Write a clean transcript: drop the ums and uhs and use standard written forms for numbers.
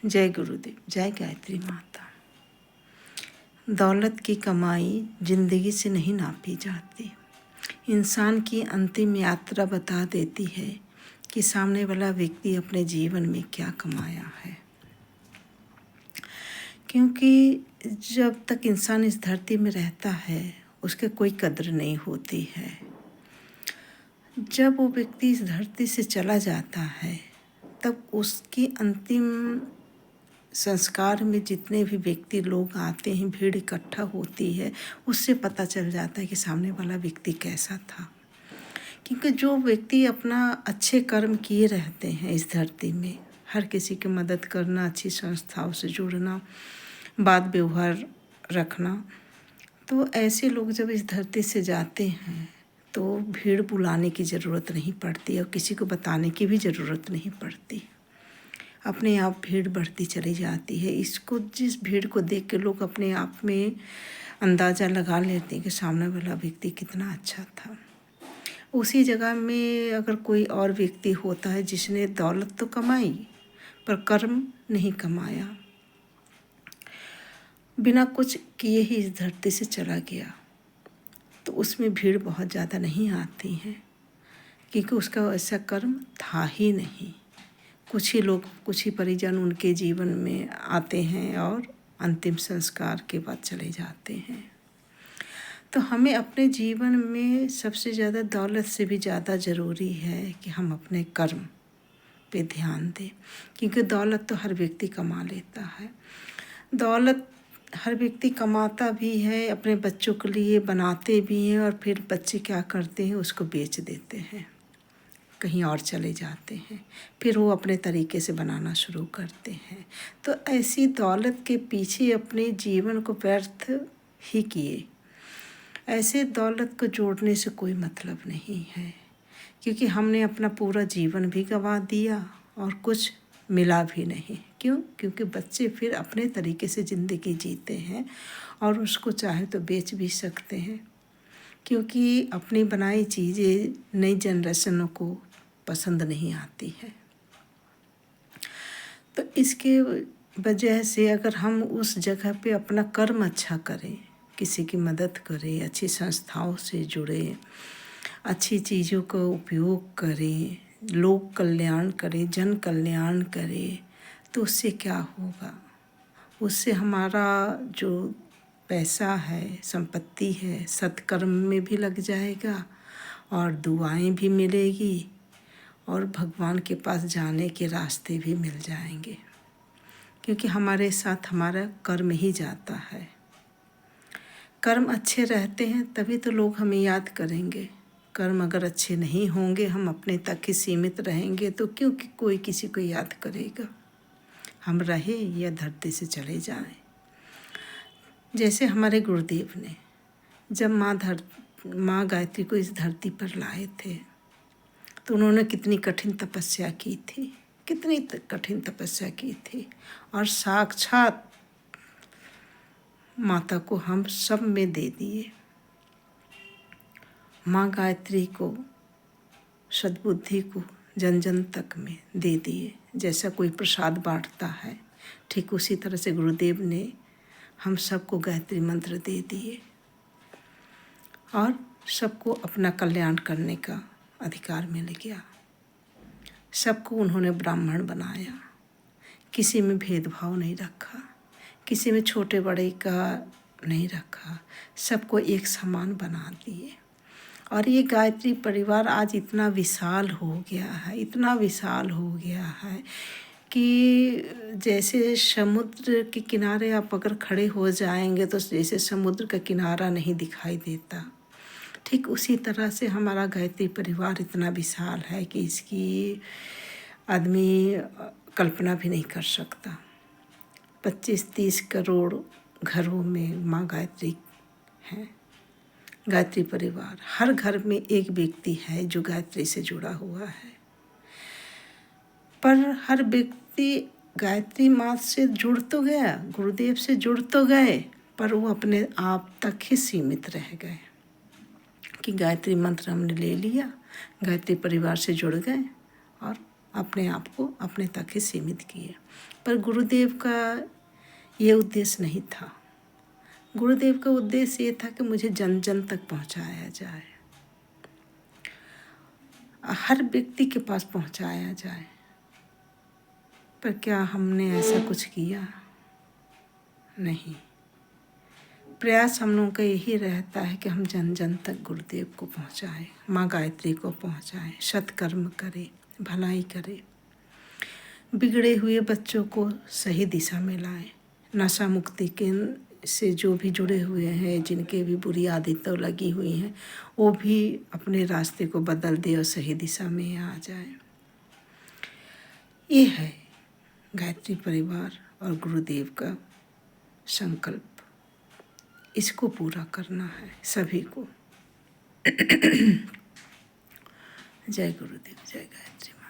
जय गुरुदेव, जय गायत्री माता। दौलत की कमाई जिंदगी से नहीं नापी जाती। इंसान की अंतिम यात्रा बता देती है कि सामने वाला व्यक्ति अपने जीवन में क्या कमाया है। क्योंकि जब तक इंसान इस धरती में रहता है उसके कोई कद्र नहीं होती है। जब वो व्यक्ति इस धरती से चला जाता है तब उसकी अंतिम संस्कार में जितने भी व्यक्ति लोग आते हैं, भीड़ इकट्ठा होती है, उससे पता चल जाता है कि सामने वाला व्यक्ति कैसा था। क्योंकि जो व्यक्ति अपना अच्छे कर्म किए रहते हैं इस धरती में, हर किसी की मदद करना, अच्छी संस्थाओं से जुड़ना, बात व्यवहार रखना, तो ऐसे लोग जब इस धरती से जाते हैं तो भीड़ बुलाने की ज़रूरत नहीं पड़ती और किसी को बताने की भी ज़रूरत नहीं पड़ती। अपने आप भीड़ बढ़ती चली जाती है। जिस भीड़ को देख के लोग अपने आप में अंदाज़ा लगा लेते हैं कि सामने वाला व्यक्ति कितना अच्छा था। उसी जगह में अगर कोई और व्यक्ति होता है जिसने दौलत तो कमाई पर कर्म नहीं कमाया, बिना कुछ किए ही इस धरती से चला गया, तो उसमें भीड़ बहुत ज़्यादा नहीं आती है, क्योंकि उसका ऐसा कर्म था ही नहीं। कुछ ही लोग, कुछ ही परिजन उनके जीवन में आते हैं और अंतिम संस्कार के बाद चले जाते हैं। तो हमें अपने जीवन में सबसे ज़्यादा दौलत से भी ज़्यादा ज़रूरी है कि हम अपने कर्म पे ध्यान दें, क्योंकि दौलत तो हर व्यक्ति कमा लेता है। दौलत हर व्यक्ति कमाता भी है, अपने बच्चों के लिए बनाते भी हैं, और फिर बच्चे क्या करते हैं, उसको बेच देते हैं, कहीं और चले जाते हैं, फिर वो अपने तरीके से बनाना शुरू करते हैं। तो ऐसी दौलत के पीछे अपने जीवन को व्यर्थ ही किए। ऐसे दौलत को जोड़ने से कोई मतलब नहीं है, क्योंकि हमने अपना पूरा जीवन भी गंवा दिया और कुछ मिला भी नहीं। क्यों? क्योंकि बच्चे फिर अपने तरीके से ज़िंदगी जीते हैं और उसको चाहे तो बेच भी सकते हैं, क्योंकि अपनी बनाई चीज़ें नई जनरेशनों को पसंद नहीं आती है। तो इसके वजह से अगर हम उस जगह पे अपना कर्म अच्छा करें, किसी की मदद करें, अच्छी संस्थाओं से जुड़े, अच्छी चीज़ों का उपयोग करें, लोक कल्याण करें, जन कल्याण करें, तो उससे क्या होगा? उससे हमारा जो पैसा है, संपत्ति है, सत्कर्म में भी लग जाएगा और दुआएं भी मिलेगी और भगवान के पास जाने के रास्ते भी मिल जाएंगे, क्योंकि हमारे साथ हमारा कर्म ही जाता है। कर्म अच्छे रहते हैं तभी तो लोग हमें याद करेंगे। कर्म अगर अच्छे नहीं होंगे, हम अपने तक ही सीमित रहेंगे, तो क्यों कि कोई किसी को याद करेगा? हम रहे या धरती से चले जाएं। जैसे हमारे गुरुदेव ने जब माँ गायत्री को इस धरती पर लाए थे, तो उन्होंने कितनी कठिन तपस्या की थी, कितनी कठिन तपस्या की थी, और साक्षात माता को हम सब में दे दिए। माँ गायत्री को, सद्बुद्धि को जन जन तक में दे दिए। जैसा कोई प्रसाद बांटता है, ठीक उसी तरह से गुरुदेव ने हम सबको गायत्री मंत्र दे दिए और सबको अपना कल्याण करने का अधिकार मिल गया। सबको उन्होंने ब्राह्मण बनाया, किसी में भेदभाव नहीं रखा, किसी में छोटे बड़े का नहीं रखा, सबको एक समान बना दिए। और ये गायत्री परिवार आज इतना विशाल हो गया है, इतना विशाल हो गया है कि जैसे समुद्र के किनारे आप अगर खड़े हो जाएंगे तो जैसे समुद्र का किनारा नहीं दिखाई देता, ठीक उसी तरह से हमारा गायत्री परिवार इतना विशाल है कि इसकी आदमी कल्पना भी नहीं कर सकता। 25-30 करोड़ घरों में माँ गायत्री है। गायत्री परिवार, हर घर में एक व्यक्ति है जो गायत्री से जुड़ा हुआ है, पर हर व्यक्ति गायत्री माँ से जुड़ तो गया, गुरुदेव से जुड़ तो गए, पर वो अपने आप तक ही सीमित रह गए कि गायत्री मंत्र हमने ले लिया, गायत्री परिवार से जुड़ गए और अपने आप को अपने तक ही सीमित किए। पर गुरुदेव का ये उद्देश्य नहीं था। गुरुदेव का उद्देश्य ये था कि मुझे जन जन तक पहुंचाया जाए, हर व्यक्ति के पास पहुंचाया जाए। पर क्या हमने ऐसा कुछ किया? नहीं। प्रयास हम लोगों का यही रहता है कि हम जन जन तक गुरुदेव को पहुंचाएं, माँ गायत्री को पहुंचाएं, सत्कर्म करें, भलाई करें, बिगड़े हुए बच्चों को सही दिशा में लाएं, नशा मुक्ति केंद्र से जो भी जुड़े हुए हैं, जिनके भी बुरी आदतें लगी हुई हैं, वो भी अपने रास्ते को बदल दे और सही दिशा में आ जाए। ये है गायत्री परिवार और गुरुदेव का संकल्प। इसको पूरा करना है सभी को। जय गुरुदेव, जय गायत्री।